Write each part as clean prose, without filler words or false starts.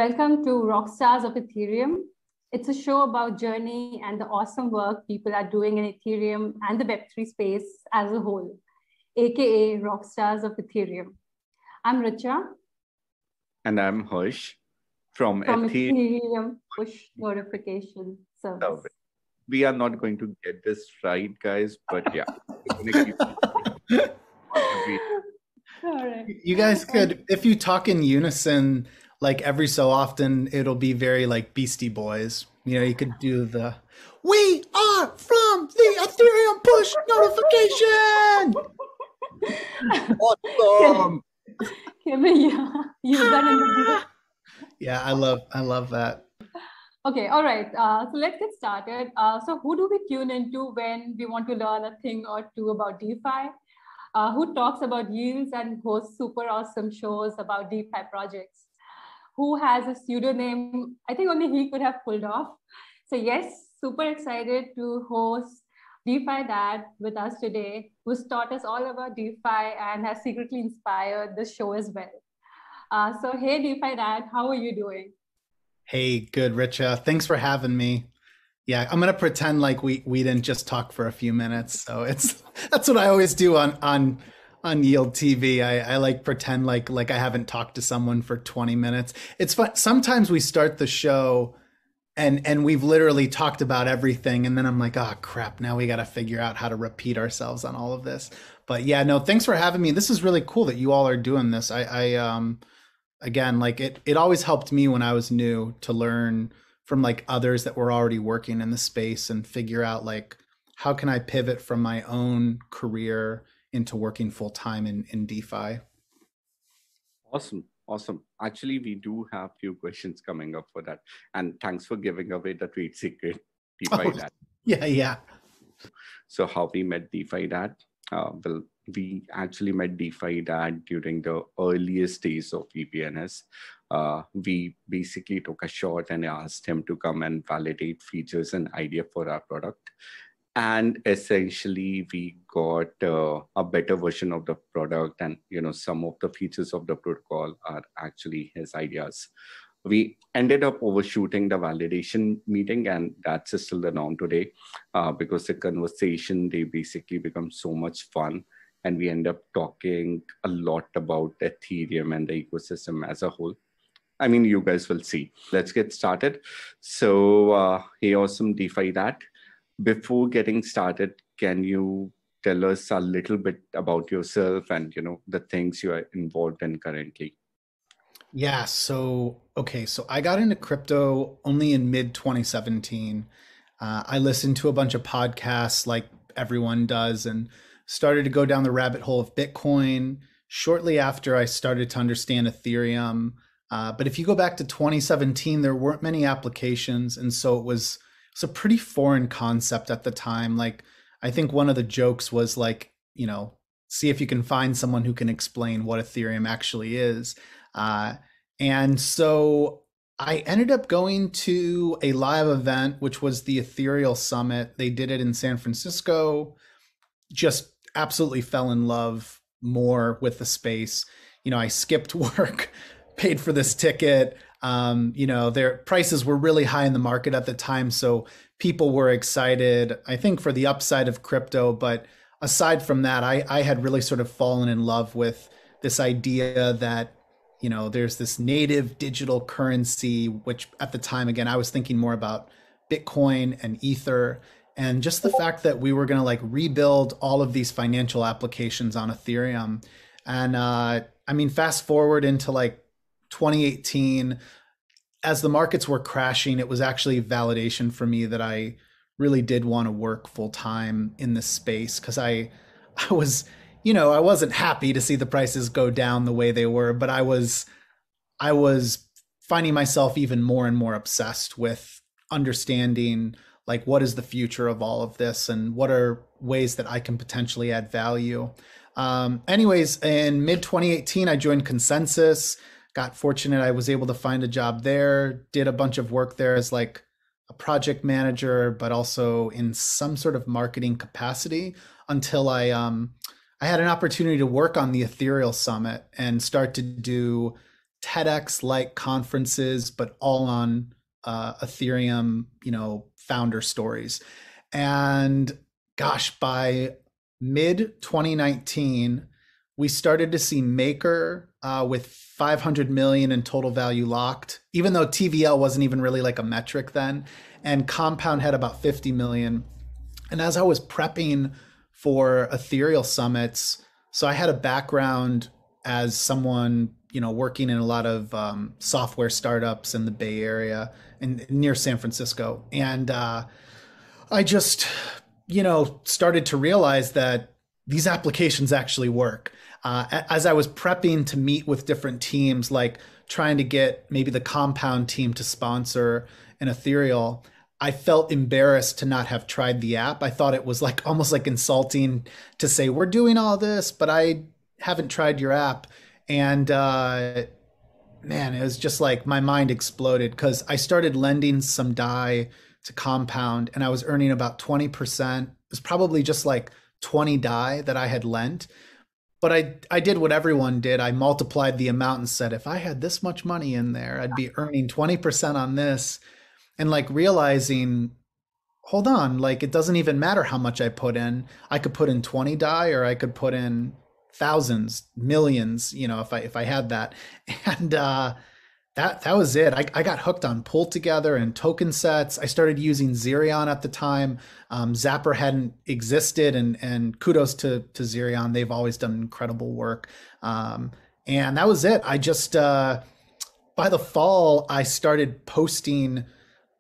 Welcome to Rockstars of Ethereum. It's a show about journey and the awesome work people are doing in Ethereum and the Web3 space as a whole, aka Rockstars of Ethereum. I'm Richa. And I'm Harsh from Ethereum Push Notification Service. Oh, we are not going to get this right, guys, but yeah. All right. You guys could, if you talk in unison, like every so often, it'll be very like Beastie Boys. You know, you could do the, "We are from the Ethereum push notification." Awesome. Can we use that in the video? Yeah, I love that. Okay, all right. So let's get started. So who do we tune into when we want to learn a thing or two about DeFi? Who talks about yields and hosts super awesome shows about DeFi projects? Who has a pseudonym I think only he could have pulled off? So yes, super excited to host DeFi Dad with us today, who's taught us all about DeFi and has secretly inspired this show as well. So hey, DeFi Dad, how are you doing? Hey, good, Richa. Thanks for having me. Yeah, I'm gonna pretend like we didn't just talk for a few minutes. So that's what I always do on Yield TV. I like pretend like I haven't talked to someone for 20 minutes. It's fun. Sometimes we start the show and we've literally talked about everything, and then I'm like, oh crap, now we got to figure out how to repeat ourselves on all of this. But yeah, no, thanks for having me. This is really cool that you all are doing this. Again, like it always helped me when I was new to learn from like others that were already working in the space and figure out like, how can I pivot from my own career into working full time in DeFi? Awesome. Actually, we do have few questions coming up for that. And thanks for giving away the trade secret, DeFi Dad. Yeah. So how we met DeFi Dad? Well, we actually met DeFi Dad during the earliest days of VPNs. We basically took a shot and asked him to come and validate features and idea for our product. And essentially, we got a better version of the product, and some of the features of the protocol are actually his ideas. We ended up overshooting the validation meeting, and that's still the norm today because the conversation, they basically become so much fun, and we end up talking a lot about Ethereum and the ecosystem as a whole. I mean, you guys will see. Let's get started. So, hey, awesome DeFi Dad. Before getting started, can you tell us a little bit about yourself and, the things you are involved in currently? Yeah. So I got into crypto only in mid 2017. I listened to a bunch of podcasts like everyone does and started to go down the rabbit hole of Bitcoin shortly after I started to understand Ethereum. But if you go back to 2017, there weren't many applications. And so it's a pretty foreign concept at the time. Like, I think one of the jokes was like, see if you can find someone who can explain what Ethereum actually is. And so I ended up going to a live event, which was the Ethereal Summit. They did it in San Francisco. Just absolutely fell in love more with the space. I skipped work, paid for this ticket. Their prices were really high in the market at the time. So people were excited, I think, for the upside of crypto. But aside from that, I had really sort of fallen in love with this idea that, there's this native digital currency, which at the time, again, I was thinking more about Bitcoin and Ether, and just the fact that we were going to like rebuild all of these financial applications on Ethereum. And fast forward into like 2018, as the markets were crashing, it was actually validation for me that I really did want to work full time in this space, because I was, I wasn't happy to see the prices go down the way they were, but I was finding myself even more and more obsessed with understanding like what is the future of all of this and what are ways that I can potentially add value. Anyways, in mid 2018, I joined Consensus. Got fortunate. I was able to find a job there, did a bunch of work there as like a project manager, but also in some sort of marketing capacity until I had an opportunity to work on the Ethereal Summit and start to do TEDx-like conferences, but all on Ethereum, founder stories. And gosh, by mid 2019, we started to see Maker with 500 million in total value locked, even though TVL wasn't even really like a metric then. And Compound had about 50 million. And as I was prepping for ethereal summits, so I had a background as someone, working in a lot of software startups in the Bay Area and near San Francisco. And I just, started to realize that these applications actually work. As I was prepping to meet with different teams, like trying to get maybe the Compound team to sponsor an ethereal, I felt embarrassed to not have tried the app. I thought it was like almost like insulting to say, we're doing all this, but I haven't tried your app. And man, it was just like my mind exploded because I started lending some DAI to Compound and I was earning about 20%. It was probably just like 20 DAI that I had lent. But I did what everyone did. I multiplied the amount and said, if I had this much money in there, I'd be earning 20% on this. And like realizing, hold on, like it doesn't even matter how much I put in. I could put in 20 DAI or I could put in thousands, millions, if I had that. And that was it. I got hooked on Pull Together and token sets. I started using Zerion at the time. Zapper hadn't existed, and kudos to Zerion. They've always done incredible work. And that was it. I just, by the fall, I started posting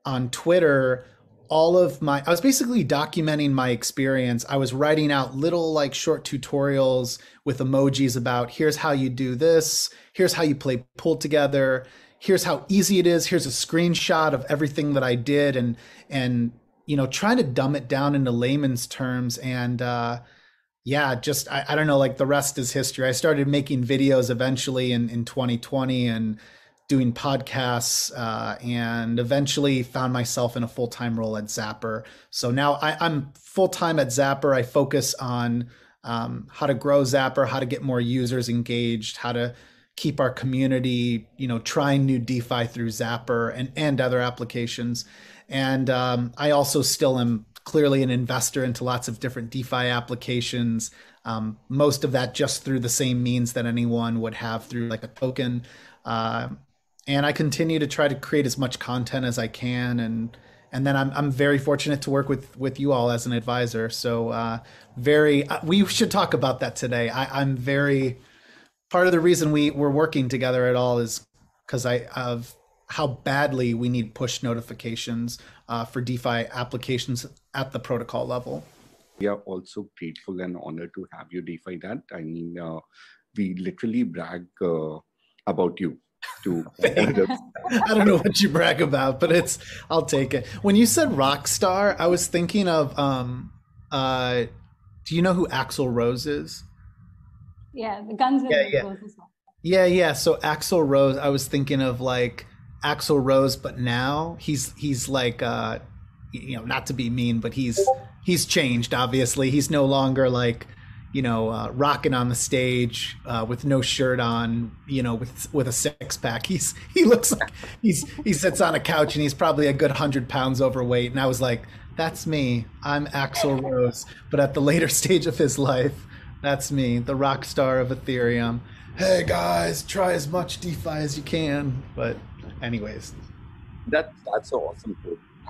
on Twitter I was basically documenting my experience. I was writing out little like short tutorials with emojis about here's how you do this, here's how you play Pull Together, here's how easy it is, here's a screenshot of everything that I did, and trying to dumb it down into layman's terms. And yeah, just I don't know, like the rest is history. I started making videos eventually in 2020 and doing podcasts, and eventually found myself in a full-time role at Zapper. So now I'm full-time at Zapper. I focus on how to grow Zapper, how to get more users engaged, how to keep our community, trying new DeFi through Zapper and other applications. And I also still am clearly an investor into lots of different DeFi applications. Most of that just through the same means that anyone would have through like a token. And I continue to try to create as much content as I can, and then I'm very fortunate to work with you all as an advisor. So we should talk about that today. I'm very part of the reason we're working together at all is because of how badly we need push notifications for DeFi applications at the protocol level. We are also grateful and honored to have you, DeFi Dad. I mean, we literally brag about you. I don't know what you brag about, but I'll take it. When you said Rockstar, I was thinking of do you know who Axl Rose is? Yeah, the Guns N' Roses. Yeah. So Axl Rose, I was thinking of like Axl Rose, but now he's like not to be mean, but he's changed. Obviously, he's no longer like rocking on the stage with no shirt on, with a six pack. He looks like he sits on a couch and he's probably a good 100 pounds overweight. And I was like, that's me. I'm Axl Rose. But at the later stage of his life, that's me, the rock star of Ethereum. Hey guys, try as much DeFi as you can. But anyways, that's awesome.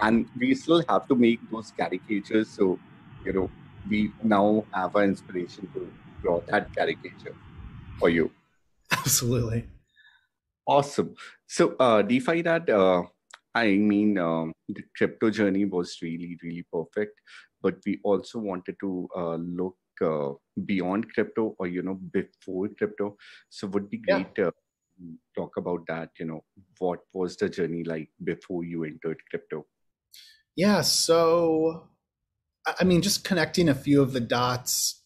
And we still have to make those caricatures. So, we now have an inspiration to draw that caricature for you. Absolutely. Awesome. So DeFi Dad, I mean, the crypto journey was really, really perfect, but we also wanted to look beyond crypto or, before crypto. So would be great to talk about that, what was the journey like before you entered crypto? Yeah, so I mean, just connecting a few of the dots,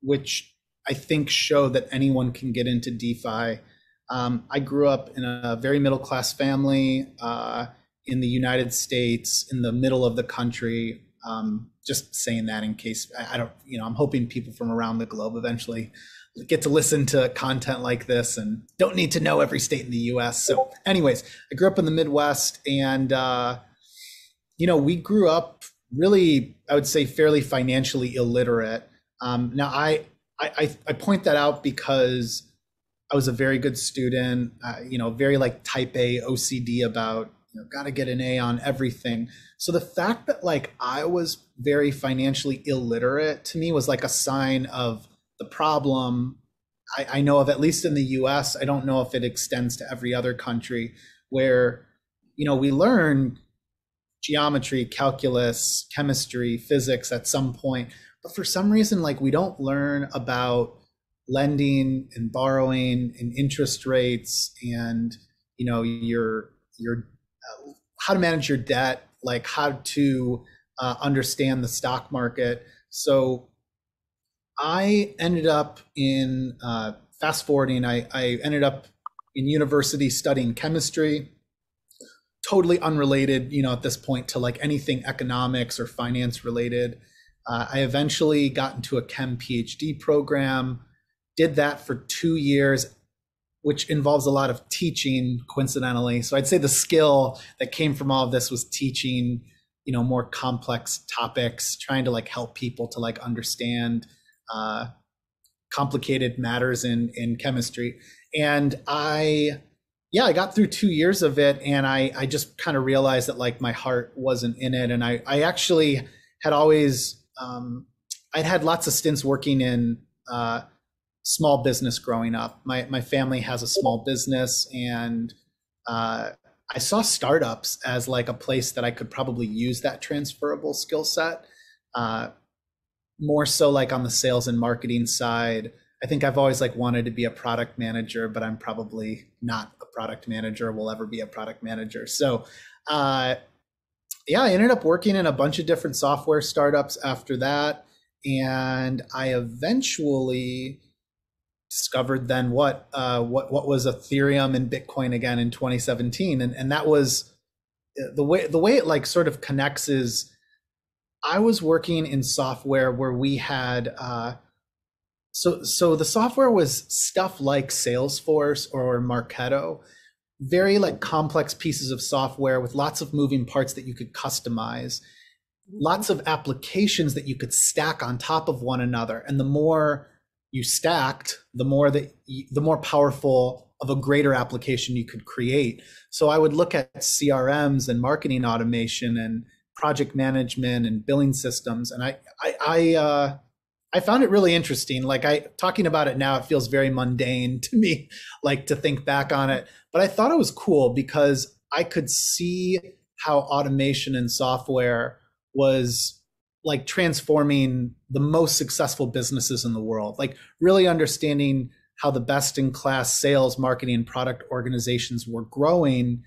which I think show that anyone can get into DeFi. I grew up in a very middle-class family in the United States, in the middle of the country. Just saying that in case I don't, I'm hoping people from around the globe eventually get to listen to content like this and don't need to know every state in the US. So anyways, I grew up in the Midwest, and we grew up really, I would say, fairly financially illiterate. Now I point that out because I was a very good student, very like type A OCD about, got to get an A on everything. So the fact that like I was very financially illiterate to me was like a sign of the problem. I know of, at least in the US. I don't know if it extends to every other country, where, we learn geometry, calculus, chemistry, physics at some point, but for some reason, like we don't learn about lending and borrowing and interest rates, and your how to manage your debt, like how to understand the stock market. So I ended up in fast forwarding. I ended up in university studying chemistry, totally unrelated, at this point to like anything economics or finance related. I eventually got into a chem PhD program, did that for 2 years, which involves a lot of teaching, coincidentally. So I'd say the skill that came from all of this was teaching, more complex topics, trying to like help people to like understand complicated matters in chemistry. And I got through 2 years of it, and I just kind of realized that like my heart wasn't in it. And I actually had always, I'd had lots of stints working in small business growing up. My family has a small business, and I saw startups as like a place that I could probably use that transferable skill set. More so like on the sales and marketing side. I think I've always like wanted to be a product manager, but I'm probably not a product manager, will ever be a product manager. So I ended up working in a bunch of different software startups after that. And I eventually discovered then what was Ethereum and Bitcoin again in 2017. And that was the way it like sort of connects is I was working in software where we had, so the software was stuff like Salesforce or Marketo, very like complex pieces of software with lots of moving parts that you could customize, lots of applications that you could stack on top of one another. And the more you stacked, the more powerful of a greater application you could create. So I would look at CRMs and marketing automation and project management and billing systems, and I found it really interesting. Like talking about it now, it feels very mundane to me, like to think back on it. But I thought it was cool because I could see how automation and software was like transforming the most successful businesses in the world, like really understanding how the best in class sales, marketing, and product organizations were growing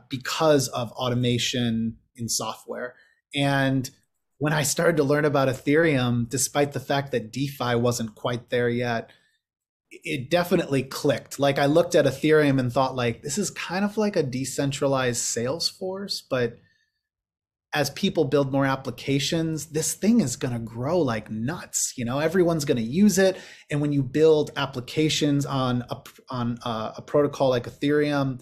because of automation in software. And when I started to learn about Ethereum, despite the fact that DeFi wasn't quite there yet, it definitely clicked. Like I looked at Ethereum and thought like, this is kind of like a decentralized Salesforce, but as people build more applications, this thing is going to grow like nuts. Everyone's going to use it. And when you build applications on a protocol like Ethereum,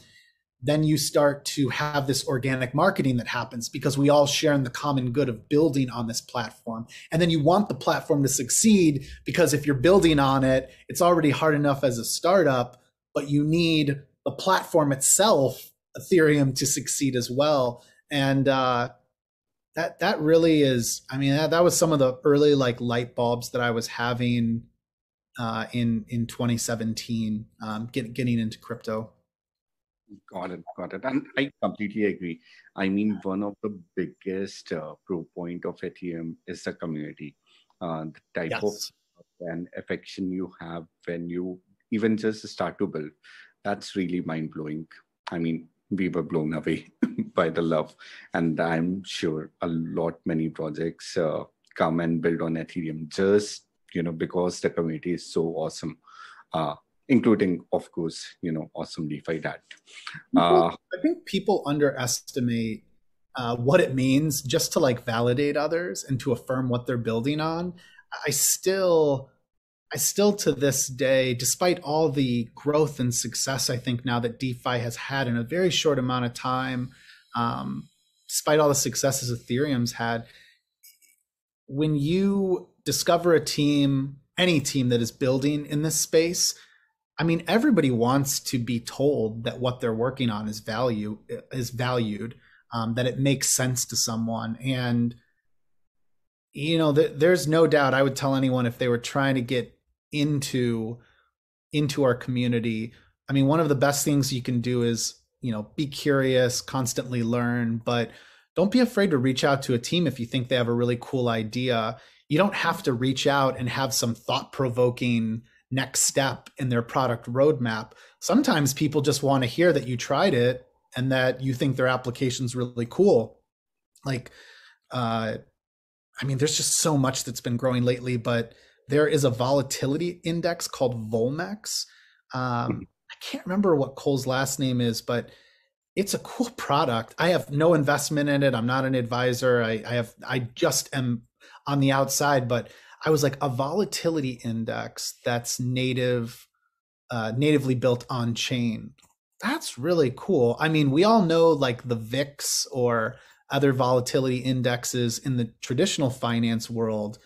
then you start to have this organic marketing that happens because we all share in the common good of building on this platform. And then you want the platform to succeed because if you're building on it, it's already hard enough as a startup, but you need the platform itself, Ethereum, to succeed as well. And that really is, I mean, that was some of the early like light bulbs that I was having in 2017, getting into crypto. Got it. And I completely agree. I mean, one of the biggest pro point of Ethereum is the community. The type Yes. of and affection you have when you even just start to build. That's really mind blowing. I mean, we were blown away by the love. And I'm sure many projects come and build on Ethereum just, because the community is so awesome. Including, of course, awesome DeFi Dad. I think people underestimate what it means just to like validate others and to affirm what they're building on. I still I still to this day, despite all the growth and success I think now that DeFi has had in a very short amount of time, despite all the successes Ethereum's had, when you discover a team, any team that is building in this space, I mean, everybody wants to be told that what they're working on is valued, that it makes sense to someone. And, there's no doubt I would tell anyone if they were trying to get into our community. I mean, one of the best things you can do is, be curious, constantly learn, but don't be afraid to reach out to a team if you think they have a really cool idea. You don't have to reach out and have some thought-provoking next step in their product roadmap. Sometimes people just want to hear that you tried it and that you think their application's really cool. Like, there's just so much that's been growing lately, but there is a volatility index called Volmex. I can't remember what Cole's last name is, but it's a cool product. I have no investment in it. I'm not an advisor. I just am on the outside, but I was like, a volatility index that's natively built on chain. That's really cool. I mean, we all know like the VIX or other volatility indexes in the traditional finance world.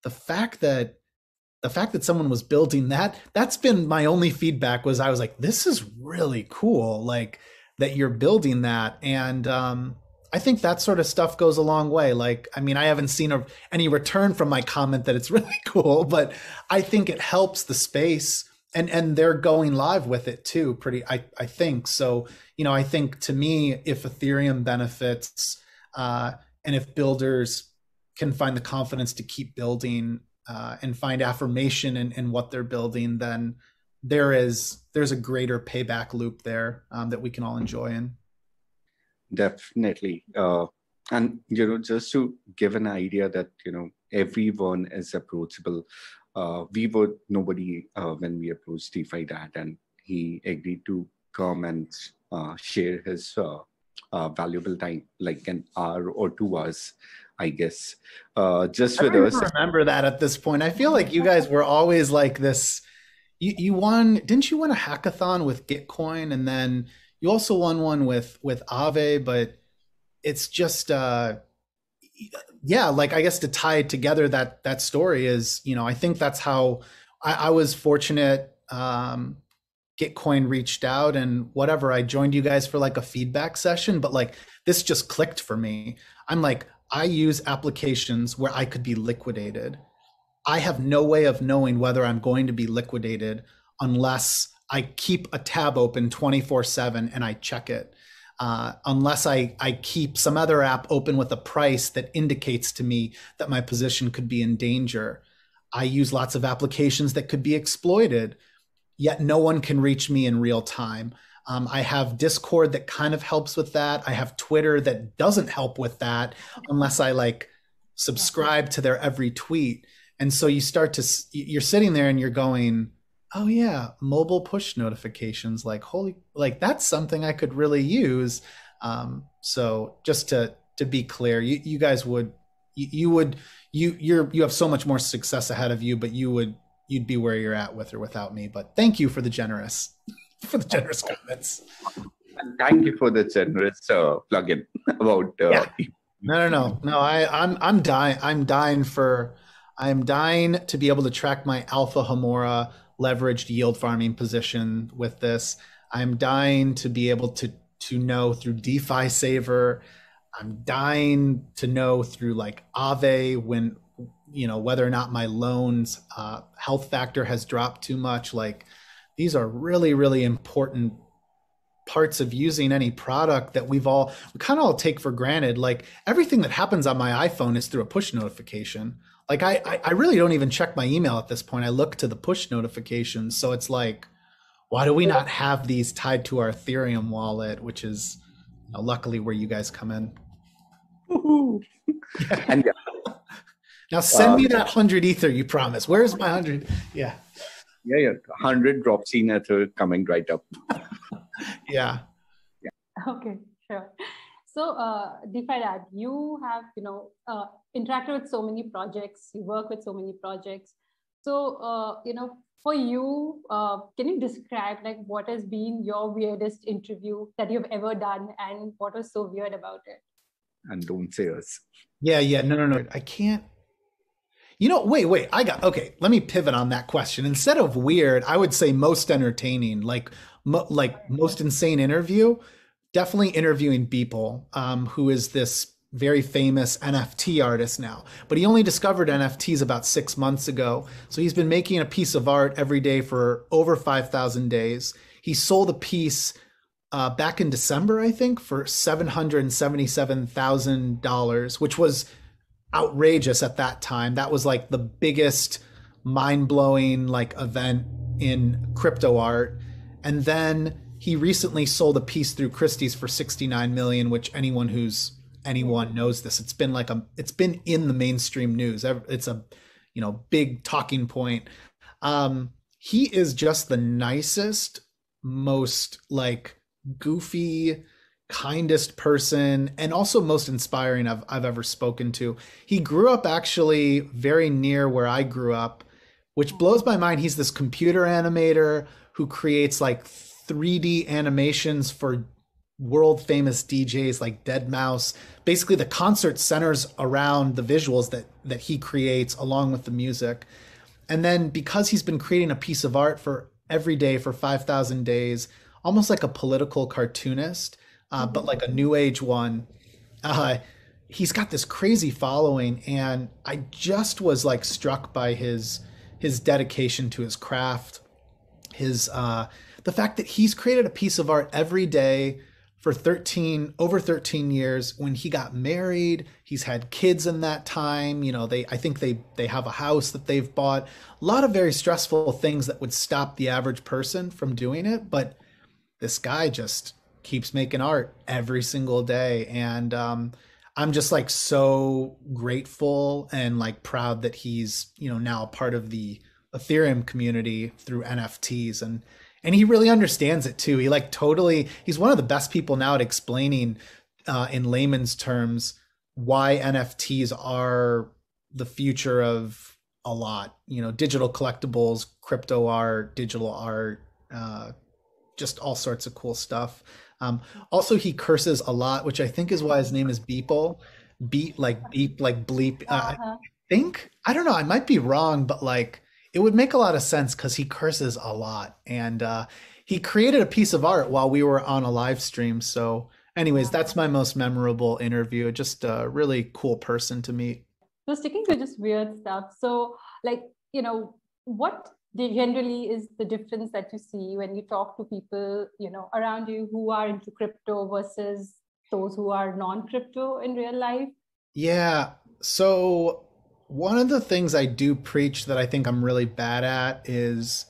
The fact that someone was building that's been my only feedback. Was I was like, this is really cool, like that you're building that. And I think that sort of stuff goes a long way. Like, I mean, I haven't seen any return from my comment that it's really cool, but I think it helps the space, and they're going live with it too. I think so. I think, to me, if Ethereum benefits, and if builders can find the confidence to keep building, and find affirmation in what they're building, then there's a greater payback loop there, that we can all enjoy in. Definitely. And, just to give an idea that, everyone is approachable. Nobody, when we approached DeFi Dad, and he agreed to come and share his valuable time, like an hour or 2 hours, I guess, just with us. I remember that at this point. I feel like you guys were always like this. You won, didn't you win a hackathon with Gitcoin? And then you also won one with Aave, but it's just, like, I guess to tie it together, that story is, I think that's how I was fortunate. Gitcoin reached out and whatever, I joined you guys for like a feedback session, but like this just clicked for me. I'm like, I use applications where I could be liquidated. I have no way of knowing whether I'm going to be liquidated unless I keep a tab open 24/7 and I check it. Unless I keep some other app open with a price that indicates to me that my position could be in danger. I use lots of applications that could be exploited, yet no one can reach me in real time. I have Discord that kind of helps with that. I have Twitter that doesn't help with that unless I like subscribe to their every tweet. And so you're sitting there and you're going, oh yeah, mobile push notifications, like that's something I could really use. So just to be clear, you guys you have so much more success ahead of you, but you'd be where you're at with or without me. But thank you for the generous comments. And thank you for the generous plug-in about. No. I'm dying to be able to track my Alpha Homora leveraged yield farming position with this. I'm dying to be able to know through DeFi Saver. I'm dying to know through like Aave when, whether or not my loans health factor has dropped too much. Like, these are really, really important parts of using any product that we kind of all take for granted. Like, everything that happens on my iPhone is through a push notification. Like, I really don't even check my email at this point. I look to the push notifications. So it's like, why do we not have these tied to our Ethereum wallet, which is luckily where you guys come in. And now send me that 100 Ether you promised. Where's my 100? Yeah. 100 drops in Ether coming right up. Yeah. Okay, sure. So, DeFi Dad, you have, interacted with so many projects, you work with so many projects. For you, can you describe like what has been your weirdest interview that you've ever done and what was so weird about it? And don't say us. Yeah. No. I can't. Wait. Okay. Let me pivot on that question. Instead of weird, I would say most entertaining, like most insane interview. Definitely interviewing Beeple, who is this very famous NFT artist now. But he only discovered NFTs about 6 months ago. So he's been making a piece of art every day for over 5,000 days. He sold a piece back in December, I think, for $777,000, which was outrageous at that time. That was like the biggest mind-blowing like event in crypto art. And then he recently sold a piece through Christie's for 69 million, which anyone knows this. It's been in the mainstream news. It's a big talking point. He is just the nicest, most like goofy, kindest person, and also most inspiring I've ever spoken to. He grew up actually very near where I grew up, which blows my mind. He's this computer animator who creates like 3D animations for world famous DJs like deadmau5. Basically, the concert centers around the visuals that he creates along with the music. And then because he's been creating a piece of art for every day for 5,000 days, almost like a political cartoonist, but like a new age one, he's got this crazy following. And I just was like struck by his dedication to his craft, the fact that he's created a piece of art every day for over 13 years. When he got married, he's had kids in that time. I think they have a house that they've bought. A lot of very stressful things that would stop the average person from doing it. But this guy just keeps making art every single day. And I'm just like so grateful and like proud that he's, now a part of the Ethereum community through NFTs. And he really understands it too. He's one of the best people now at explaining in layman's terms why NFTs are the future of a lot, digital collectibles, crypto art, digital art, just all sorts of cool stuff. Also, he curses a lot, which I think is why his name is Beeple. Beep, like bleep. I don't know, I might be wrong, but like, it would make a lot of sense because he curses a lot. And he created a piece of art while we were on a live stream. So anyways, that's my most memorable interview. Just a really cool person to meet. So sticking to just weird stuff. So what generally is the difference that you see when you talk to people, around you who are into crypto versus those who are non-crypto in real life? Yeah. So one of the things I do preach that I think I'm really bad at is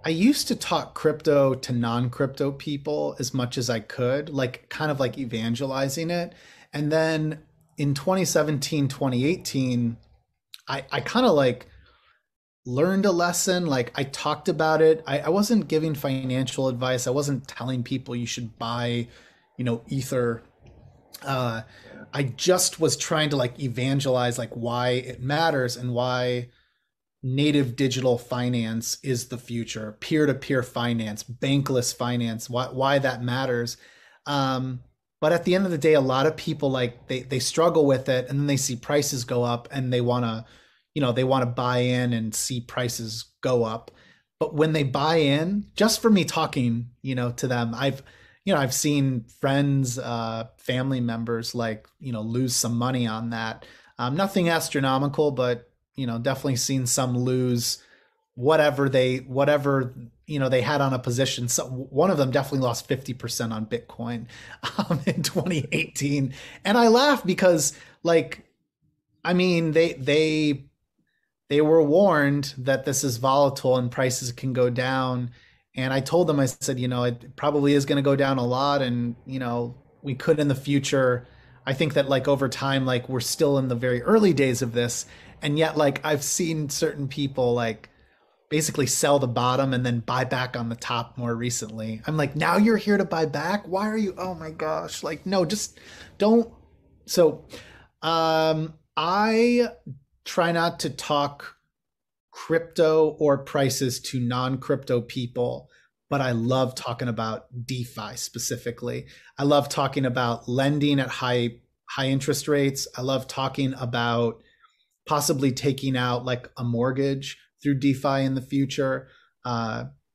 I used to talk crypto to non-crypto people as much as I could, like kind of like evangelizing it. And then in 2017, 2018, I kind of like learned a lesson. Like I talked about it. I wasn't giving financial advice. I wasn't telling people you should buy, Ether. I just was trying to like evangelize like why it matters and why native digital finance is the future, peer-to-peer finance, bankless finance, why that matters. But at the end of the day, a lot of people like they struggle with it, and then they see prices go up and they want to buy in and see prices go up. But when they buy in, just for me talking, to them, I've seen friends, family members lose some money on that. Nothing astronomical, but definitely seen some lose whatever they had on a position. So one of them definitely lost 50% on Bitcoin in 2018. And I laugh because they were warned that this is volatile and prices can go down. And I told them, I said, it probably is going to go down a lot. And, we could in the future. I think that over time, we're still in the very early days of this. And yet, I've seen certain people basically sell the bottom and then buy back on the top more recently. I'm like, now you're here to buy back? Why are you? Oh my gosh. No, just don't. So I try not to talk crypto or prices to non-crypto people, but I love talking about DeFi specifically. I love talking about lending at high interest rates. I love talking about possibly taking out like a mortgage through DeFi in the future.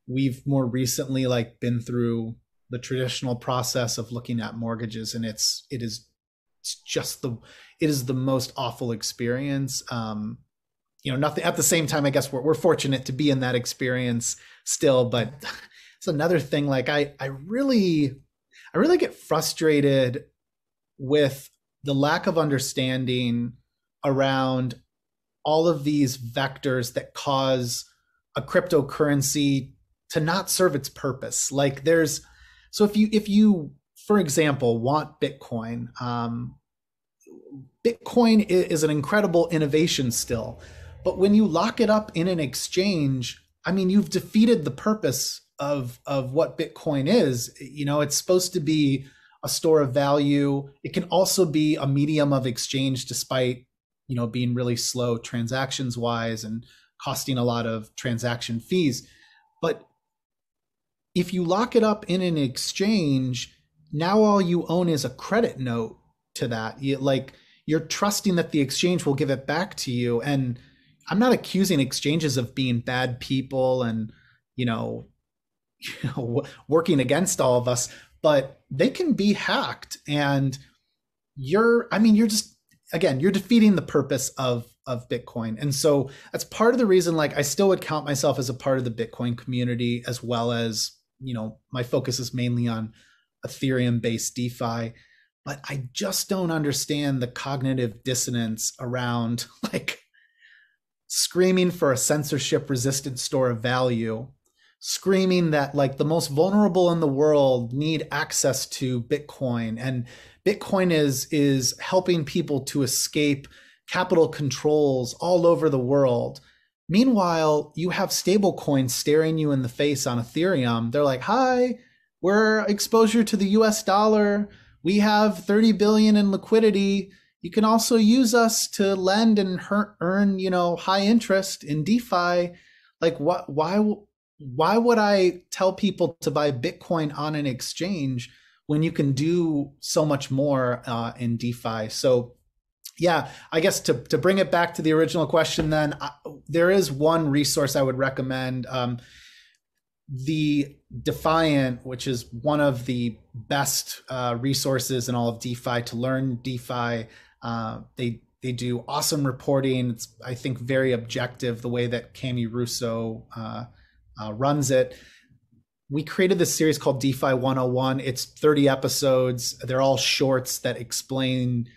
We've more recently like been through the traditional process of looking at mortgages, and it is the most awful experience. Nothing at the same time, I guess we're fortunate to be in that experience still, but it's another thing. Like I really get frustrated with the lack of understanding around all of these vectors that cause a cryptocurrency to not serve its purpose. Like so if you, for example, want Bitcoin, Bitcoin is an incredible innovation still, but when you lock it up in an exchange, I mean, you've defeated the purpose of what Bitcoin is. It's supposed to be a store of value. It can also be a medium of exchange, despite, being really slow transactions wise and costing a lot of transaction fees. But if you lock it up in an exchange, now all you own is a credit note to that. You're trusting that the exchange will give it back to you. And I'm not accusing exchanges of being bad people and, working against all of us, but they can be hacked. And you're defeating the purpose of Bitcoin. And so that's part of the reason, like, I still would count myself as a part of the Bitcoin community, as well as, my focus is mainly on Ethereum based DeFi, but I just don't understand the cognitive dissonance around like screaming for a censorship resistant store of value, screaming that like the most vulnerable in the world need access to Bitcoin, and Bitcoin is helping people to escape capital controls all over the world. Meanwhile, you have stable coins staring you in the face on Ethereum. They're like, hi, we're exposure to the US dollar. We have 30 billion in liquidity. You can also use us to lend and earn, high interest in DeFi. Like, why would I tell people to buy Bitcoin on an exchange when you can do so much more in DeFi? So yeah, I guess to bring it back to the original question, then there is one resource I would recommend. The Defiant, which is one of the best resources in all of DeFi to learn DeFi. They do awesome reporting. It's, I think, very objective the way that Cami Russo runs it. We created this series called DeFi 101. It's 30 episodes. They're all shorts that explain,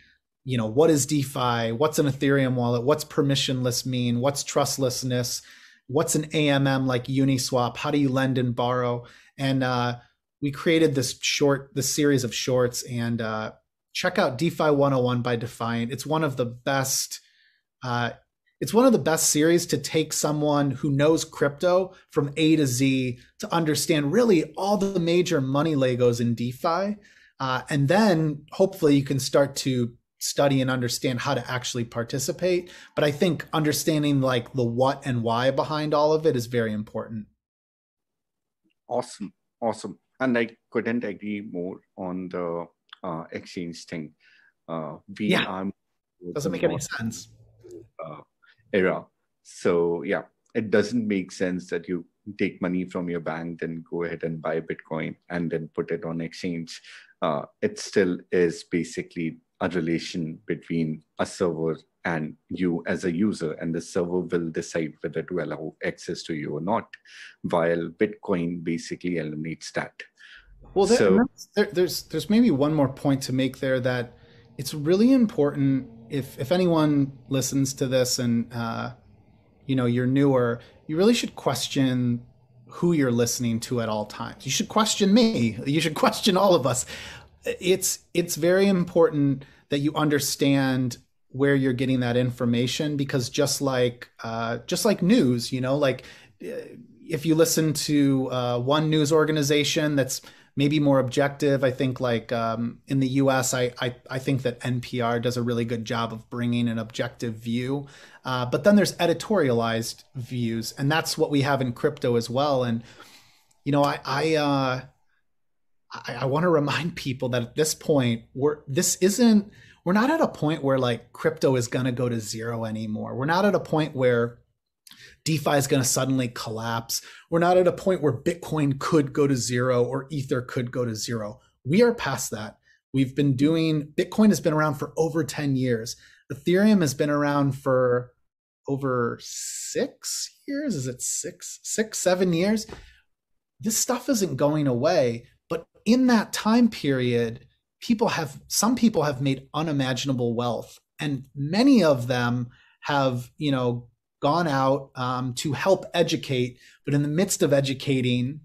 what is DeFi? What's an Ethereum wallet? What's permissionless mean? What's trustlessness? What's an AMM like Uniswap? How do you lend and borrow? And we created this series of shorts, and check out DeFi 101 by Defiant. It's one of the best. It's one of the best series to take someone who knows crypto from A to Z to understand really all the major money Legos in DeFi. And then hopefully you can start to study and understand how to actually participate. But I think understanding like the what and why behind all of it is very important. Awesome. And I couldn't agree more on the exchange thing. Doesn't make any sense. Era. So yeah, it doesn't make sense that you take money from your bank, then go ahead and buy Bitcoin and then put it on exchange. It still is basically a relation between a server and you as a user, and the server will decide whether to allow access to you or not, while Bitcoin basically eliminates that. Well, there's maybe one more point to make there, that it's really important if anyone listens to this and you're newer, you really should question who you're listening to at all times. You should question me. You should question all of us. It's very important that you understand where you're getting that information, because just like news, like if you listen to one news organization that's maybe more objective. I think like in the US, I think that NPR does a really good job of bringing an objective view. But then there's editorialized views, and that's what we have in crypto as well. And you know, I want to remind people that at this point, we're not at a point where like crypto is going to go to zero anymore. We're not at a point where DeFi is going to suddenly collapse. We're not at a point where Bitcoin could go to zero or Ether could go to zero. We are past that. Bitcoin has been around for over 10 years. Ethereum has been around for over 6 years. Is it 7 years? This stuff isn't going away. But in that time period, some people have made unimaginable wealth, and many of them have, you know, gone out to help educate, but in the midst of educating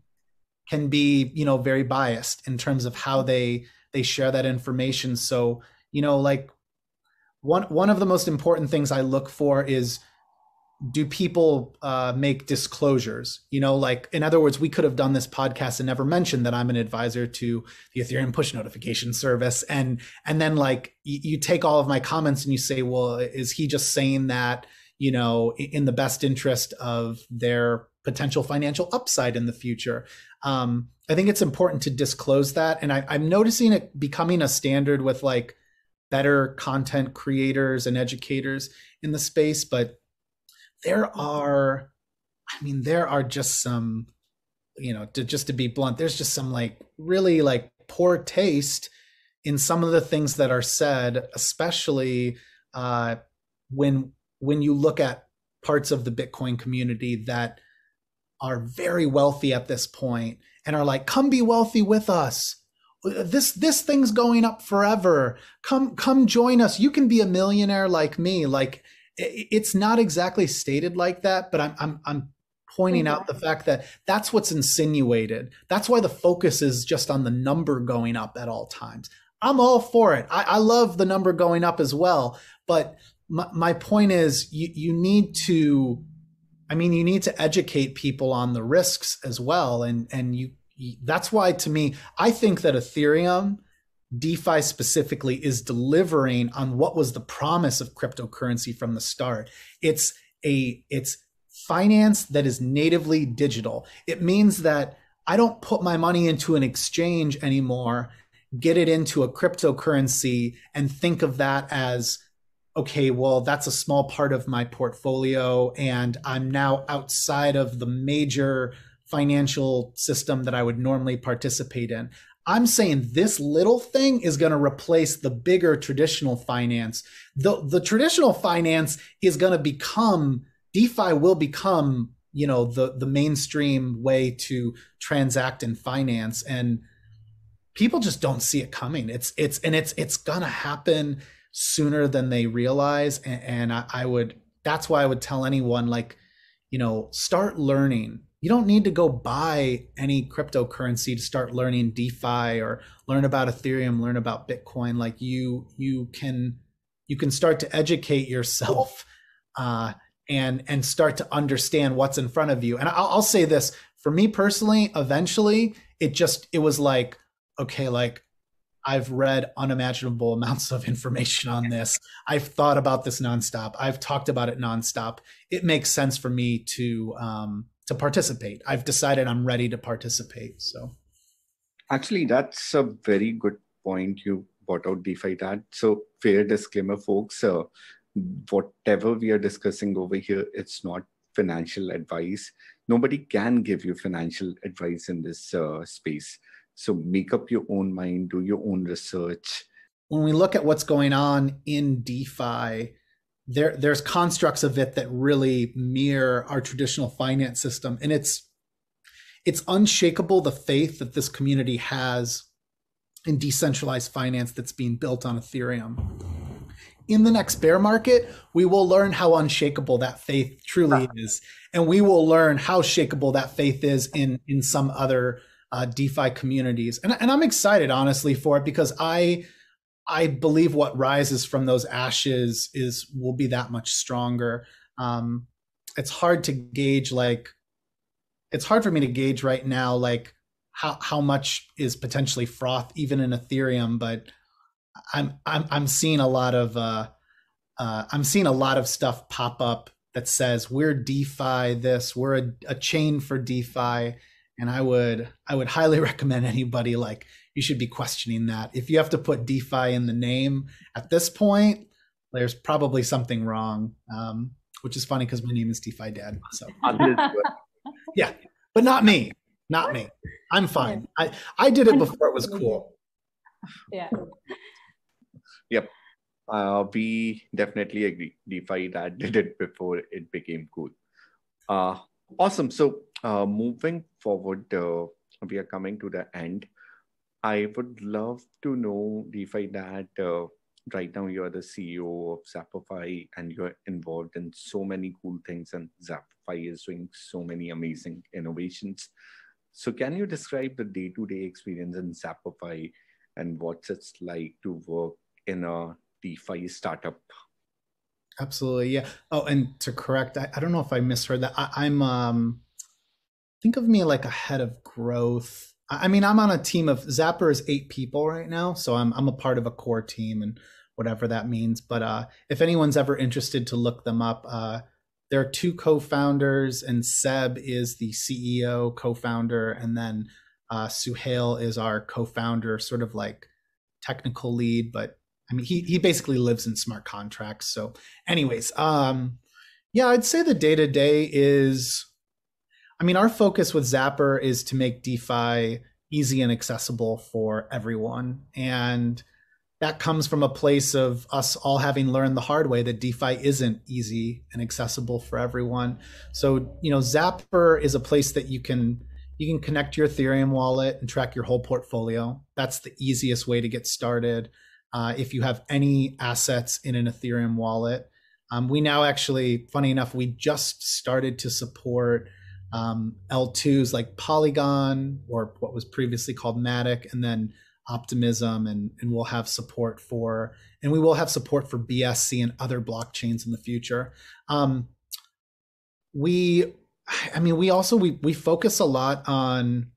can be, you know, very biased in terms of how they share that information. So, you know, like one of the most important things I look for is, do people make disclosures? You know, like, in other words, we could have done this podcast and never mentioned that I'm an advisor to the Ethereum push notification service. And then like you take all of my comments and you say, well, is he just saying that, you know, in the best interest of their potential financial upside in the future? I think it's important to disclose that. And I'm noticing it becoming a standard with like better content creators and educators in the space. But there are just some, you know, just to be blunt, there's just some like really like poor taste in some of the things that are said, especially when you look at parts of the Bitcoin community that are very wealthy at this point and are like, come be wealthy with us. This thing's going up forever. Come join us. You can be a millionaire like me. Like, it's not exactly stated like that, but I'm pointing out the fact that that's what's insinuated. That's why the focus is just on the number going up at all times. I'm all for it. I love the number going up as well. But my point is, you need to educate people on the risks as well. And that's why, to me, I think that Ethereum, DeFi specifically, is delivering on what was the promise of cryptocurrency from the start. It's finance that is natively digital. It means that I don't put my money into an exchange anymore, get it into a cryptocurrency, and think of that as, okay, well, that's a small part of my portfolio, and I'm now outside of the major financial system that I would normally participate in. I'm saying this little thing is going to replace the bigger traditional finance. The traditional finance is going to become, DeFi will become, you know, the mainstream way to transact in finance, and people just don't see it coming. It's going to happen sooner than they realize. And that's why I would tell anyone, like, you know, start learning. You don't need to go buy any cryptocurrency to start learning DeFi or learn about Ethereum, learn about Bitcoin. Like, you can start to educate yourself and start to understand what's in front of you. And I'll say this, for me personally, eventually it was like, okay, like, I've read unimaginable amounts of information on this. I've thought about this nonstop. I've talked about it nonstop. It makes sense for me to participate. I've decided I'm ready to participate. So, actually, that's a very good point you brought out, DeFi Dad. So, fair disclaimer, folks. Whatever we are discussing over here, it's not financial advice. Nobody can give you financial advice in this space. So make up your own mind, do your own research. When we look at what's going on in DeFi, there's constructs of it that really mirror our traditional finance system. And it's unshakable, the faith that this community has in decentralized finance that's being built on Ethereum. In the next bear market, we will learn how unshakable that faith truly is. And we will learn how shakable that faith is in some other DeFi communities. And I'm excited, honestly, for it, because I believe what rises from those ashes will be that much stronger. It's hard for me to gauge right now, like, how much is potentially froth even in Ethereum, but I'm seeing a lot of stuff pop up that says we're DeFi this, we're a chain for DeFi, and I would highly recommend anybody, like, you should be questioning that. If you have to put DeFi in the name at this point, there's probably something wrong. Which is funny because my name is DeFi Dad. So yeah, but not me. I'm fine. I did it before it was cool. Yeah. Yep. We definitely agree. DeFi Dad did it before it became cool. Awesome. So moving forward, we are coming to the end. I would love to know, DeFi Dad, right now you're the CEO of Zappify and you're involved in so many cool things, and Zappify is doing so many amazing innovations. So can you describe the day-to-day experience in Zappify and what's it's like to work in a DeFi startup? Absolutely, yeah. Oh, and to correct, I don't know if I misheard that. I'm think of me like a head of growth. I mean, I'm on a team of Zapper is 8 people right now, so I'm a part of a core team and whatever that means. But if anyone's ever interested to look them up, there are 2 co-founders, and Seb is the CEO co-founder, and then Suhail is our co-founder, sort of like technical lead, but I mean, he basically lives in smart contracts. So anyways, yeah, I'd say the day-to-day is, I mean, our focus with Zapper is to make DeFi easy and accessible for everyone. And that comes from a place of us all having learned the hard way that DeFi isn't easy and accessible for everyone. So, you know, Zapper is a place that you can connect your Ethereum wallet and track your whole portfolio. That's the easiest way to get started. If you have any assets in an Ethereum wallet, we now actually, funny enough, we just started to support L2s like Polygon, or what was previously called Matic, and then Optimism, and we'll have support for, and we will have support for BSC and other blockchains in the future. We focus a lot on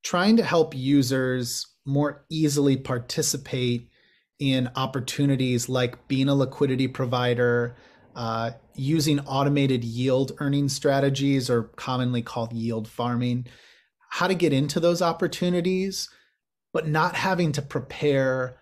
trying to help users more easily participate in opportunities like being a liquidity provider, using automated yield earning strategies, or commonly called yield farming, how to get into those opportunities, but not having to prepare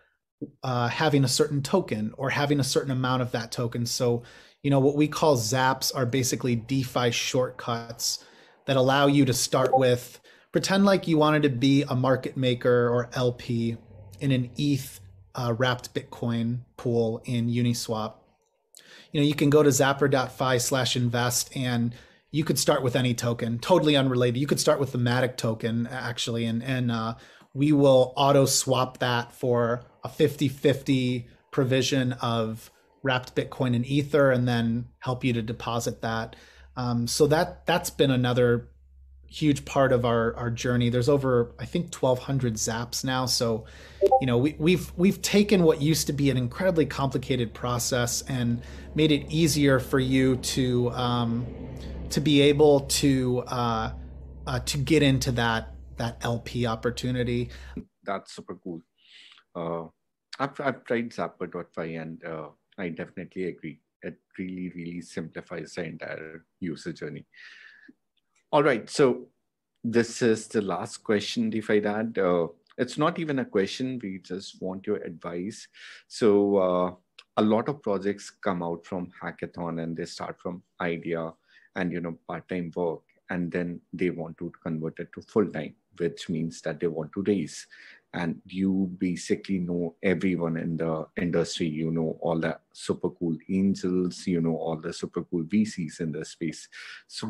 having a certain token or having a certain amount of that token. So, you know, what we call Zaps are basically DeFi shortcuts that allow you to start with, pretend like you wanted to be a market maker or LP in an ETH wrapped Bitcoin pool in Uniswap. You know, you can go to Zapper.fi/invest and you could start with any token, totally unrelated. You could start with the Matic token actually, and we will auto swap that for a 50-50 provision of wrapped Bitcoin and Ether, and then help you to deposit that. So that's been another huge part of our journey. There's over, I think, 1,200 Zaps now. So, you know, we've taken what used to be an incredibly complicated process and made it easier for you to be able to get into that LP opportunity. That's super cool. I've tried Zapper.fi and I definitely agree. It really simplifies the entire user journey. All right, so this is the last question, DeFi Dad. It's not even a question, we just want your advice. So a lot of projects come out from hackathon and they start from idea and, you know, part-time work, and then they want to convert it to full-time, which means that they want to raise. And you basically know everyone in the industry, you know all the super cool angels, you know all the super cool VCs in the space. So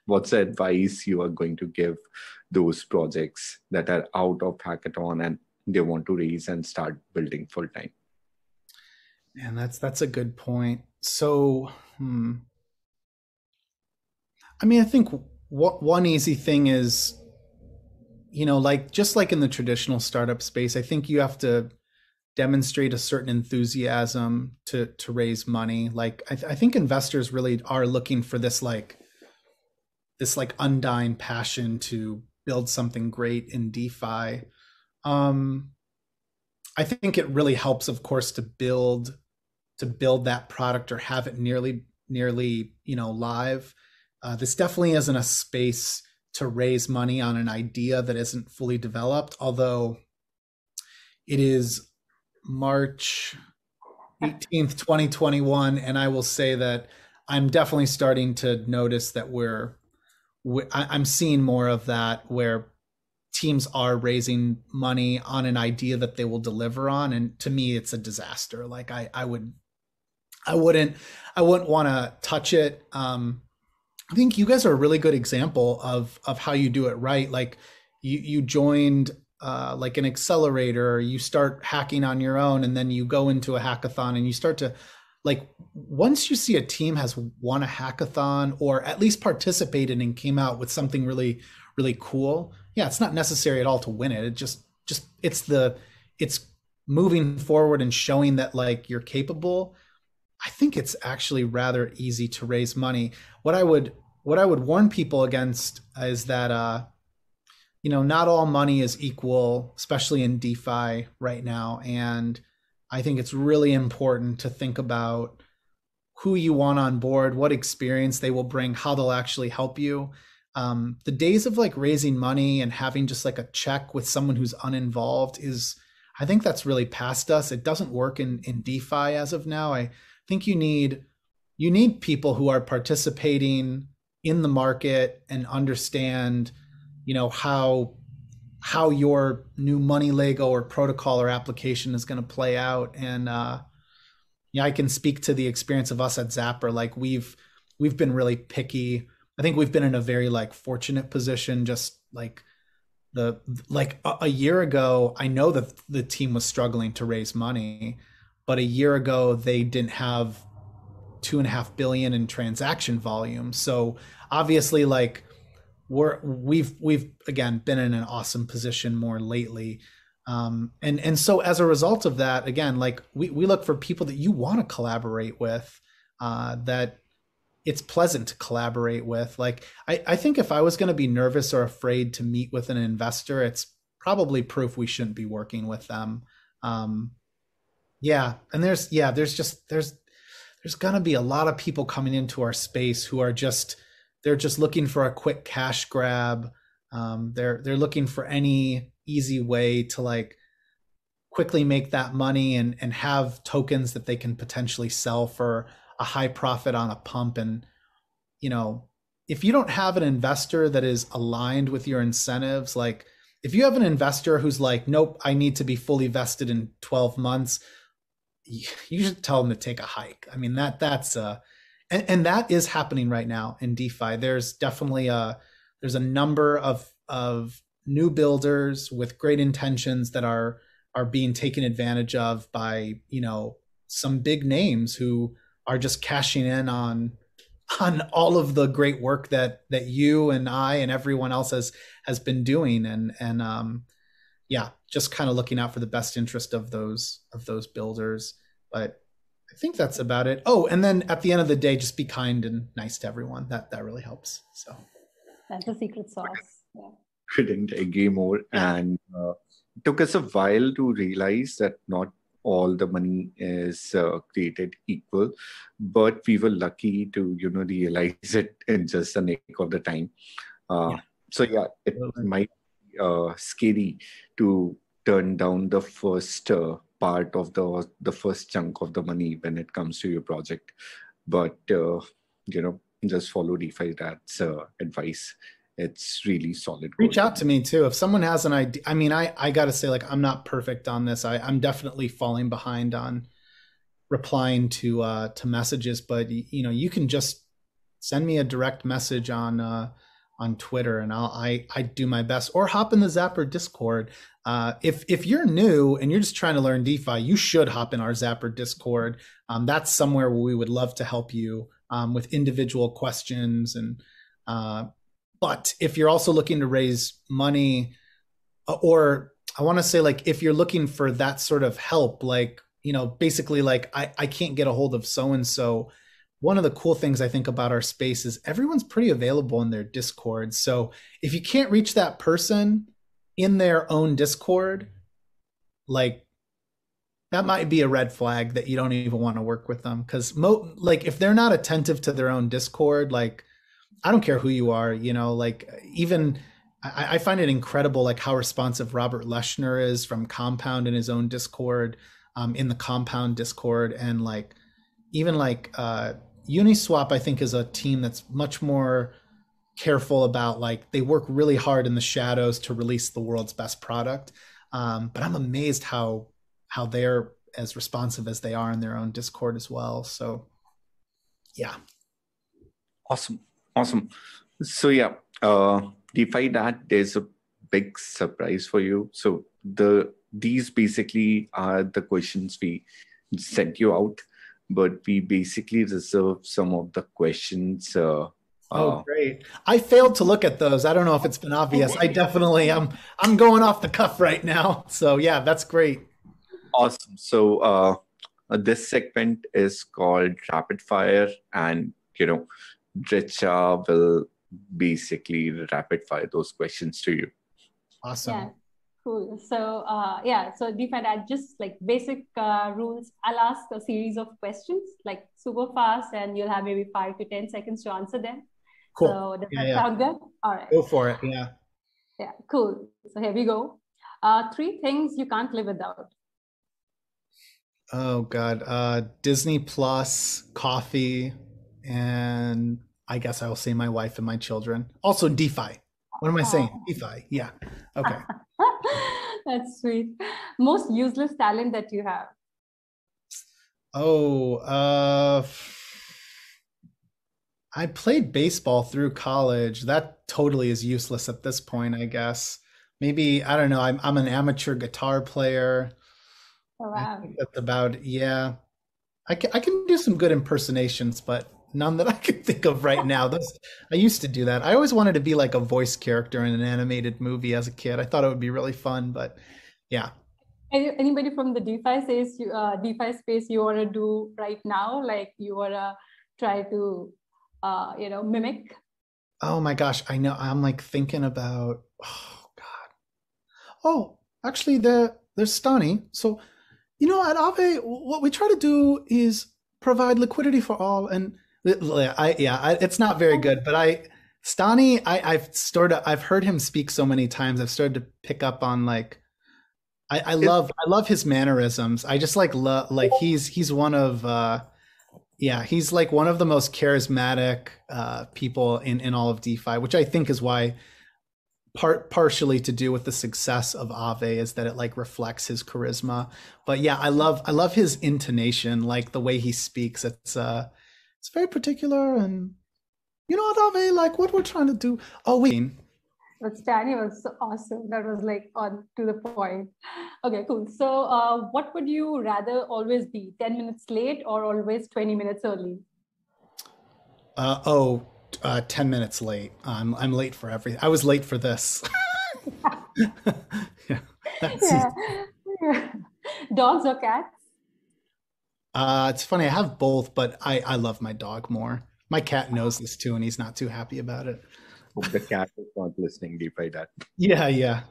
what's the advice you are going to give those projects that are out of hackathon and they want to raise and start building full-time? And that's a good point. So, I mean, I think one easy thing is, you know, like just like in the traditional startup space, I think you have to demonstrate a certain enthusiasm to raise money. Like I think investors really are looking for this like this like undying passion to build something great in DeFi. I think it really helps, of course, to build that product or have it nearly live. This definitely isn't a space to raise money on an idea that isn't fully developed, although it is March 18th, 2021, and I will say that I'm definitely starting to notice that I'm seeing more of that, where teams are raising money on an idea that they will deliver on, and to me, it's a disaster. Like I wouldn't want to touch it. I think you guys are a really good example of how you do it right. Like you joined like an accelerator, you start hacking on your own, and then you go into a hackathon and you start to, like, once you see a team has won a hackathon or at least participated and came out with something really, really cool. Yeah, it's not necessary at all to win it. It just it's moving forward and showing that like you're capable. I think it's actually rather easy to raise money. What I would warn people against is that not all money is equal, especially in DeFi right now. And I think it's really important to think about who you want on board, what experience they will bring, how they'll actually help you. The days of like raising money and having just like a check with someone who's uninvolved I think that's really past us. It doesn't work in DeFi as of now. I think you need people who are participating in the market and understand, how your new money Lego or protocol or application is going to play out. And I can speak to the experience of us at Zapper. Like we've been really picky. I think we've been in a very like fortunate position. Just like a year ago, I know that the team was struggling to raise money, but a year ago they didn't have $2.5 billion in transaction volume. So obviously, like we've again been in an awesome position more lately. And so as a result of that, again, like we look for people that you want to collaborate with, that it's pleasant to collaborate with. Like I think if I was going to be nervous or afraid to meet with an investor, it's probably proof we shouldn't be working with them. Yeah. And there's going to be a lot of people coming into our space who are they're just looking for a quick cash grab. They're looking for any easy way to like quickly make that money and have tokens that they can potentially sell for a high profit on a pump. And, if you don't have an investor that is aligned with your incentives, like if you have an investor who's like, nope, I need to be fully vested in 12 months, you should tell them to take a hike. I mean, that's and that is happening right now in DeFi. There's definitely there's a number of new builders with great intentions that are being taken advantage of by, some big names who are just cashing in on all of the great work that you and I and everyone else has been doing. And just kind of looking out for the best interest of those builders. But I think that's about it. Oh, and then at the end of the day, just be kind and nice to everyone. That really helps. So that's the secret sauce. Yeah. Couldn't agree more. And it took us a while to realize that not all the money is created equal, but we were lucky to realize it in just a nick of the time. So yeah, it might be scary to turn down the first part of the first chunk of the money when it comes to your project, but just follow DeFi Dad's advice. It's really solid. Reach out to me too. If someone has an idea, I mean, I got to say, like, I'm not perfect on this. I'm definitely falling behind on replying to messages, but you can just send me a direct message on Twitter and I do my best, or hop in the Zapper Discord. If you're new and you're just trying to learn DeFi, you should hop in our Zapper Discord. That's somewhere where we would love to help you with individual questions. And but if you're also looking to raise money, or I want to say, like, if you're looking for that sort of help, like, basically like I can't get a hold of so-and-so, one of the cool things I think about our space is everyone's pretty available in their Discord. So if you can't reach that person in their own Discord, like that might be a red flag that you don't even want to work with them. Because like if they're not attentive to their own Discord, like I don't care who you are, you know, like even I find it incredible like how responsive Robert Leshner is from Compound in his own Discord, in the Compound Discord, and like even like Uniswap, I think, is a team that's much more careful about like they work really hard in the shadows to release the world's best product. But I'm amazed how they're as responsive as they are in their own Discord as well. So yeah. Awesome. So yeah, DeFi Dad, there's a big surprise for you. So these basically are the questions we sent you out, but we basically reserved some of the questions. Oh, great. I failed to look at those. I don't know if it's been obvious. I definitely I'm going off the cuff right now. So yeah, that's great. Awesome. So this segment is called Rapid Fire, and Richa will basically rapid fire those questions to you. Awesome. Yeah, cool. So so DeFi Dad, just like basic rules. I'll ask a series of questions, like super fast, and you'll have maybe 5 to 10 seconds to answer them. Cool. So does that sound good? All right. Go for it. Yeah. Yeah, cool. So here we go. 3 things you can't live without. Oh God. Disney Plus, coffee, and I guess I will say my wife and my children. Also DeFi. What am I saying? DeFi. Yeah. Okay. That's sweet. Most useless talent that you have. I played baseball through college. That totally is useless at this point, I guess. Maybe, I don't know. I'm an amateur guitar player. Oh, wow. I think that's about it. Yeah. I can do some good impersonations, but none that I can think of right now. I used to do that. I always wanted to be like a voice character in an animated movie as a kid. I thought it would be really fun, but yeah. Anybody from the DeFi space you want to do right now? Like you want to try to, mimic? Oh my gosh. I know. I'm like thinking about, oh God. Oh, actually there's Stani. So, at Aave, what we try to do is provide liquidity for all. And it's not very good, but I've heard him speak so many times. I've started to pick up on like, I love his mannerisms. I just like he's one of he's like one of the most charismatic people in all of DeFi, which I think is why partially to do with the success of Aave is that it like reflects his charisma. But yeah, I love his intonation, like the way he speaks. It's very particular, and what Aave, like what we're trying to do. Oh wait. But Stanley was so awesome. That was like on to the point. Okay, cool. So what would you rather always be? 10 minutes late or always 20 minutes early? 10 minutes late. I'm late for everything. I was late for this. Yeah. Dogs or cats? It's funny. I have both, but I love my dog more. My cat knows this too, and he's not too happy about it. Hope the cat is not listening, DeFi Dad. Yeah.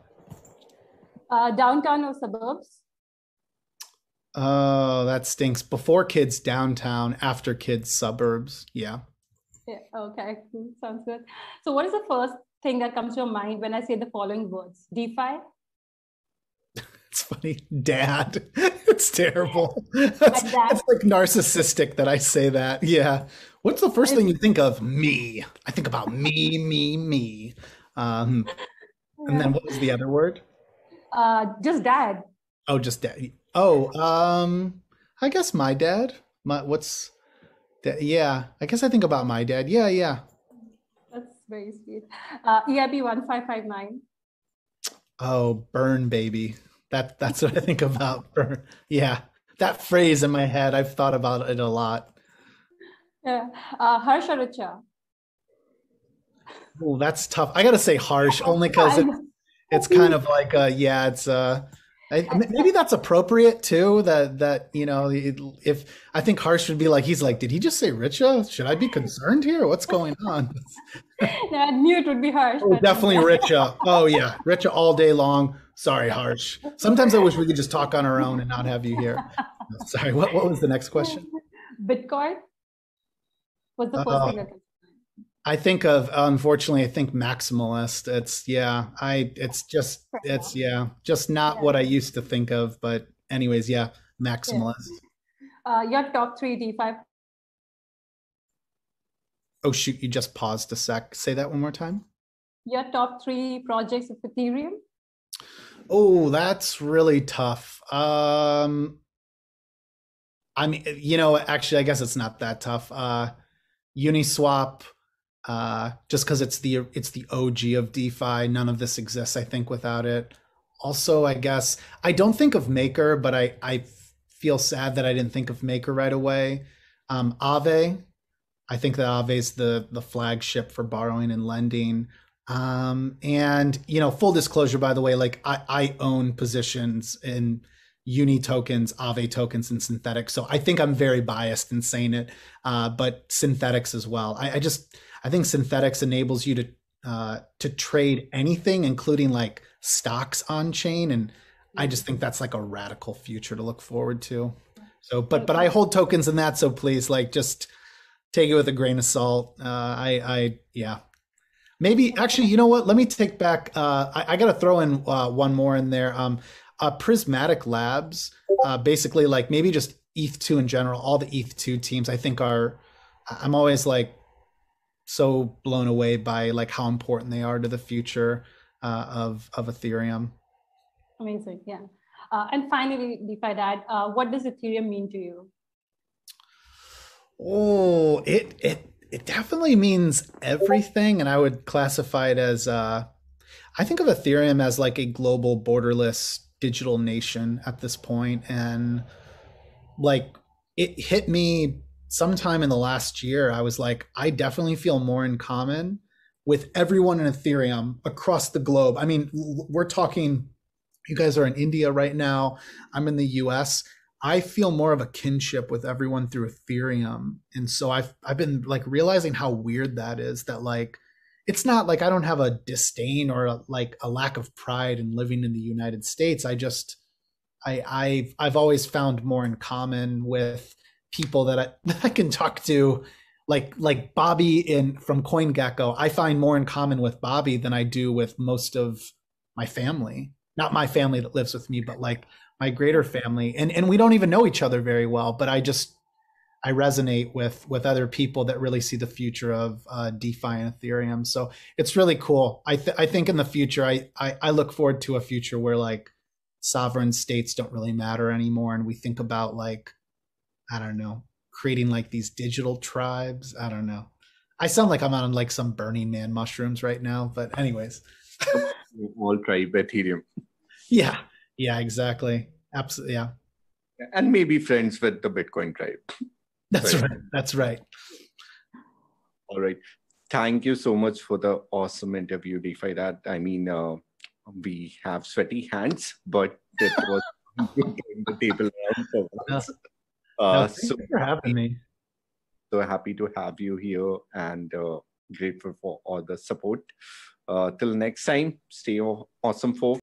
Downtown or suburbs? Oh, that stinks. Before kids, downtown. After kids, suburbs. Yeah. Yeah. Okay. Cool. Sounds good. So, what is the first thing that comes to your mind when I say the following words? DeFi? It's funny. Dad. It's terrible. That's like narcissistic that I say that. Yeah. What's the first thing you think of? Me. I think about me. And then what was the other word? Just dad. Oh, just dad. Oh, I guess my dad. Yeah, I guess I think about my dad. Yeah. That's very sweet. EIP 1559. Oh, burn, baby. That's what I think about. Burn. Yeah, that phrase in my head. I've thought about it a lot. Yeah. Harsh or Richa? Oh, that's tough. I gotta say harsh only because it's kind of like Maybe that's appropriate too. That you know, if I think Harsh would be like, he's like, did he just say Richa? Should I be concerned here? What's going on? No, I knew it would be harsh, Oh, but definitely Richa. Oh yeah, Richa all day long. Sorry, Harsh. Sometimes I wish we could just talk on our own and not have you here. Sorry. What was the next question? Bitcoin was the first thing that comes to mind. I think of, unfortunately, I think maximalist. Just not what I used to think of. But anyways, yeah, Yeah. maximalist. Your top three DeFi. Oh shoot, you just paused a sec. Say that one more time. Your top three projects of Ethereum. Oh, that's really tough. I mean, actually, I guess it's not that tough. Uniswap, just because it's the OG of DeFi. None of this exists, I think, without it. Also, I guess I don't think of Maker, but I feel sad that I didn't think of Maker right away. Aave, I think that Aave is the flagship for borrowing and lending. And full disclosure, by the way, like I own positions in Uni tokens, Aave tokens, and synthetics. So I think I'm very biased in saying it, but synthetics as well. I think synthetics enables you to trade anything, including like stocks on chain, and I just think that's like a radical future to look forward to. So, but I hold tokens in that, so please, like, just take it with a grain of salt. Yeah. Maybe actually, you know what? Let me take back. I got to throw in one more in there. Prismatic Labs, basically, like maybe just ETH2 in general. All the ETH2 teams, I think I'm always like so blown away by like how important they are to the future of Ethereum. Amazing, yeah. And finally, DeFi Dad, what does Ethereum mean to you? Oh, it definitely means everything, and I would classify it as I think of Ethereum as like a global borderless digital nation at this point, and like it hit me sometime in the last year. I was like, I definitely feel more in common with everyone in Ethereum across the globe. I mean, we're talking, you guys are in India right now, I'm in the US. I feel more of a kinship with everyone through Ethereum. And so I've been like realizing how weird that is, that like it's not like I don't have a disdain or like a lack of pride in living in the United States. I've always found more in common with people that I can talk to, like Bobby from CoinGecko. I find more in common with Bobby than I do with most of my family. Not my family that lives with me, but like my greater family, and we don't even know each other very well, but I resonate with other people that really see the future of DeFi and Ethereum. So it's really cool. I think in the future, I look forward to a future where like sovereign states don't really matter anymore, and we think about like, I don't know, creating like these digital tribes. I don't know. I sound like I'm on like some Burning Man mushrooms right now, but anyways. All tribe Ethereum. Yeah. Yeah, exactly. Absolutely. Yeah. And maybe friends with the Bitcoin tribe. That's right. That's right. All right. Thank you so much for the awesome interview, DeFi Dad. I mean, we have sweaty hands, but it was the table round for once. Thanks for having me. So happy to have you here, and grateful for all the support. Till next time, stay awesome, folks.